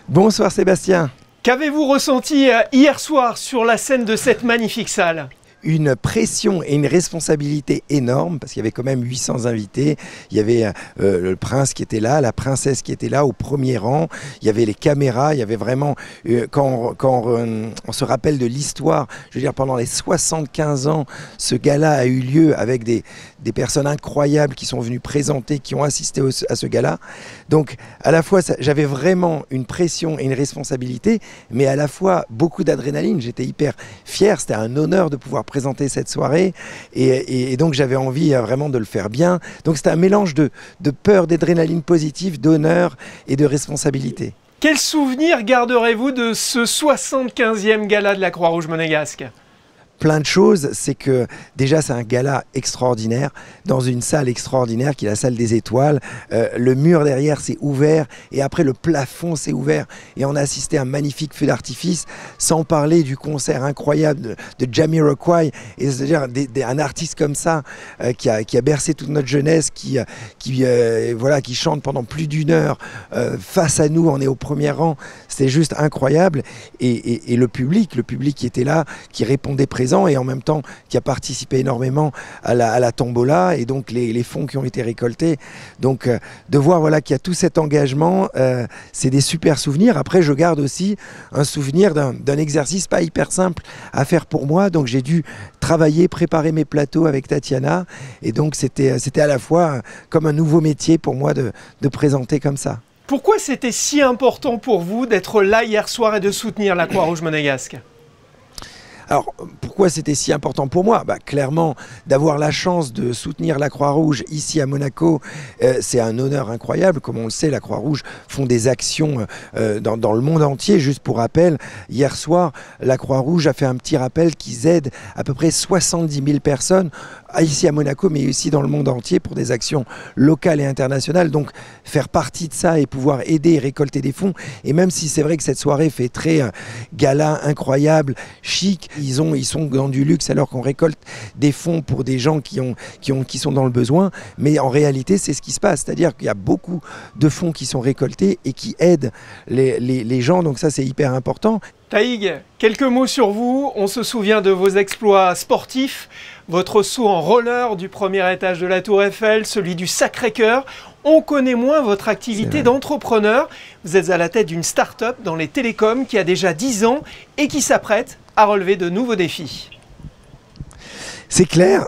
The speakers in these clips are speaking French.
Bonsoir Sébastien. Qu'avez-vous ressenti hier soir sur la scène de cette magnifique salle ? Une pression et une responsabilité énorme parce qu'il y avait quand même 800 invités. Il y avait le prince qui était là, la princesse qui était là au premier rang. Il y avait les caméras. Il y avait vraiment, quand on se rappelle de l'histoire, je veux dire pendant les 75 ans, ce gala a eu lieu avec des personnes incroyables qui sont venues présenter, qui ont assisté à ce gala. Donc à la fois j'avais vraiment une pression et une responsabilité, mais à la fois beaucoup d'adrénaline. J'étais hyper fier. C'était un honneur de pouvoir présenter cette soirée et donc j'avais envie vraiment de le faire bien. Donc c'était un mélange de peur, d'adrénaline positive, d'honneur et de responsabilité. Quel souvenir garderez-vous de ce 75e gala de la Croix-Rouge monégasque ? Plein de choses, c'est que déjà c'est un gala extraordinaire, dans une salle extraordinaire qui est la salle des étoiles. Le mur derrière s'est ouvert et après le plafond s'est ouvert et on a assisté à un magnifique feu d'artifice, sans parler du concert incroyable de Jamiroquai, et c'est-à-dire un artiste comme ça qui a bercé toute notre jeunesse, qui chante pendant plus d'une heure face à nous, on est au premier rang. C'était juste incroyable et le public qui était là, qui répondait présent et en même temps qui a participé énormément à la tombola et donc les fonds qui ont été récoltés. Donc de voir qu'il y a tout cet engagement, c'est des super souvenirs. Après je garde aussi un souvenir d'un exercice pas hyper simple à faire pour moi, donc j'ai dû travailler, préparer mes plateaux avec Tatiana et donc c'était à la fois comme un nouveau métier pour moi de présenter comme ça. Pourquoi c'était si important pour vous d'être là hier soir et de soutenir la Croix-Rouge monégasque ? Alors, pourquoi c'était si important pour moi ? Clairement, d'avoir la chance de soutenir la Croix-Rouge ici à Monaco, c'est un honneur incroyable. Comme on le sait, la Croix-Rouge font des actions dans le monde entier. Juste pour rappel, hier soir, la Croix-Rouge a fait un petit rappel qu'ils aident à peu près 70 000 personnes ici à Monaco, mais aussi dans le monde entier pour des actions locales et internationales. Donc, faire partie de ça et pouvoir aider et récolter des fonds. Et même si c'est vrai que cette soirée fait très gala, incroyable, chic, ils sont dans du luxe alors qu'on récolte des fonds pour des gens qui sont dans le besoin. Mais en réalité, c'est ce qui se passe. C'est-à-dire qu'il y a beaucoup de fonds qui sont récoltés et qui aident les gens. Donc ça, c'est hyper important. Taïg, quelques mots sur vous. On se souvient de vos exploits sportifs, votre saut en roller du premier étage de la Tour Eiffel, celui du Sacré-Cœur. On connaît moins votre activité d'entrepreneur. Vous êtes à la tête d'une start-up dans les télécoms qui a déjà 10 ans et qui s'apprête à relever de nouveaux défis. C'est clair.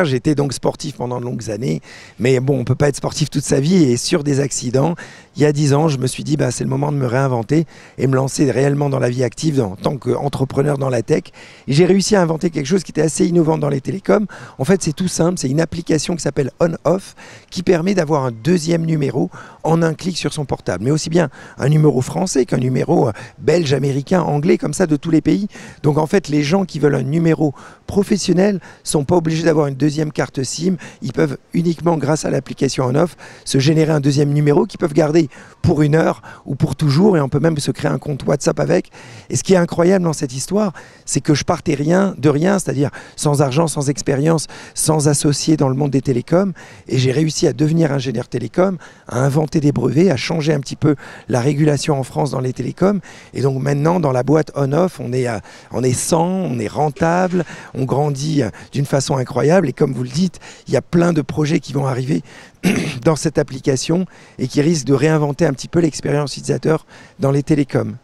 J'étais donc sportif pendant de longues années, mais bon, on ne peut pas être sportif toute sa vie et sur des accidents. Il y a 10 ans, je me suis dit, c'est le moment de me réinventer et me lancer réellement dans la vie active en tant qu'entrepreneur dans la tech. Et j'ai réussi à inventer quelque chose qui était assez innovant dans les télécoms. En fait, c'est tout simple, c'est une application qui s'appelle On-Off qui permet d'avoir un deuxième numéro en un clic sur son portable. Mais aussi bien un numéro français qu'un numéro belge, américain, anglais, comme ça de tous les pays. Donc en fait, les gens qui veulent un numéro professionnels sont pas obligés d'avoir une deuxième carte SIM. Ils peuvent uniquement, grâce à l'application On-Off, se générer un deuxième numéro qu'ils peuvent garder pour une heure ou pour toujours, et on peut même se créer un compte WhatsApp avec. Et ce qui est incroyable dans cette histoire, c'est que je partais de rien, c'est-à-dire sans argent, sans expérience, sans associé dans le monde des télécoms, et j'ai réussi à devenir ingénieur télécom, à inventer des brevets, à changer un petit peu la régulation en France dans les télécoms. Et donc maintenant, dans la boîte On-Off, on est 100, on est rentable, on grandit d'une façon incroyable, et comme vous le dites, il y a plein de projets qui vont arriver dans cette application et qui risquent de réinventer un petit peu l'expérience utilisateur dans les télécoms.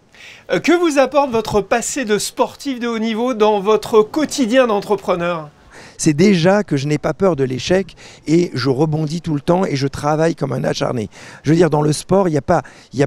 Que vous apporte votre passé de sportif de haut niveau dans votre quotidien d'entrepreneur ? C'est déjà que je n'ai pas peur de l'échec et je rebondis tout le temps et je travaille comme un acharné. Je veux dire, dans le sport, il n'y a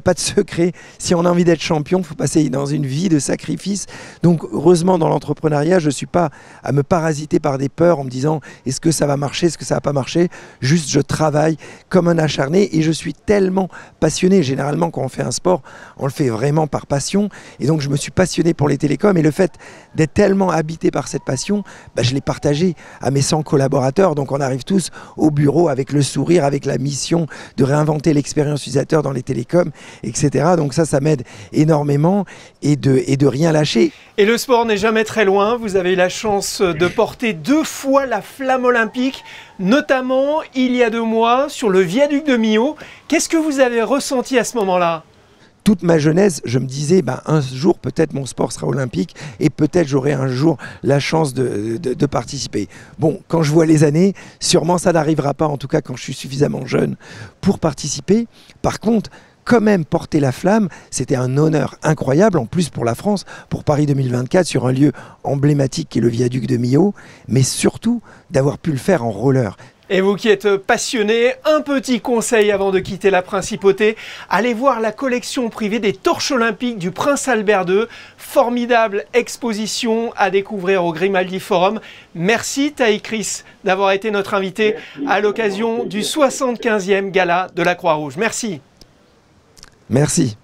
pas de secret. Si on a envie d'être champion, il faut passer dans une vie de sacrifice. Donc, heureusement, dans l'entrepreneuriat, je ne suis pas à me parasiter par des peurs en me disant est-ce que ça va marcher, est-ce que ça ne va pas marcher. Juste, je travaille comme un acharné et je suis tellement passionné. Généralement, quand on fait un sport, on le fait vraiment par passion. Et donc, je me suis passionné pour les télécoms et le fait d'être tellement habité par cette passion, je l'ai partagé à mes 100 collaborateurs. Donc on arrive tous au bureau avec le sourire, avec la mission de réinventer l'expérience utilisateur dans les télécoms, etc. Donc ça m'aide énormément et de rien lâcher. Et le sport n'est jamais très loin. Vous avez eu la chance de porter 2 fois la flamme olympique, notamment il y a 2 mois sur le viaduc de Millau. Qu'est-ce que vous avez ressenti à ce moment-là ? toute ma jeunesse, je me disais, un jour, peut-être mon sport sera olympique et peut-être j'aurai un jour la chance de participer. Bon, quand je vois les années, sûrement ça n'arrivera pas, en tout cas quand je suis suffisamment jeune pour participer. Par contre, quand même porter la flamme, c'était un honneur incroyable, en plus pour la France, pour Paris 2024, sur un lieu emblématique qui est le viaduc de Millau, mais surtout d'avoir pu le faire en roller. Et vous qui êtes passionné, un petit conseil avant de quitter la Principauté, allez voir la collection privée des torches olympiques du Prince Albert II. Formidable exposition à découvrir au Grimaldi Forum. Merci Taï Chris d'avoir été notre invité à l'occasion du 75e gala de la Croix-Rouge. Merci. Merci.